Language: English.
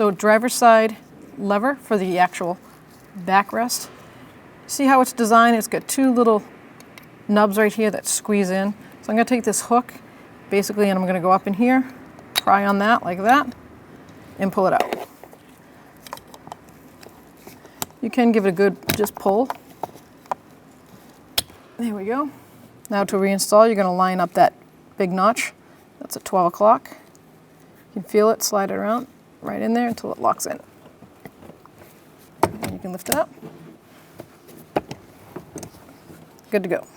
So driver's side lever for the actual backrest. See how it's designed? It's got two little nubs right here that squeeze in. So I'm going to take this hook, basically, and I'm going to go up in here, pry on that like that, and pull it out. You can give it a good just pull. There we go. Now to reinstall, you're going to line up that big notch. That's at 12 o'clock. You can feel it, slide it around right in there until it locks in. And you can lift it up. Good to go.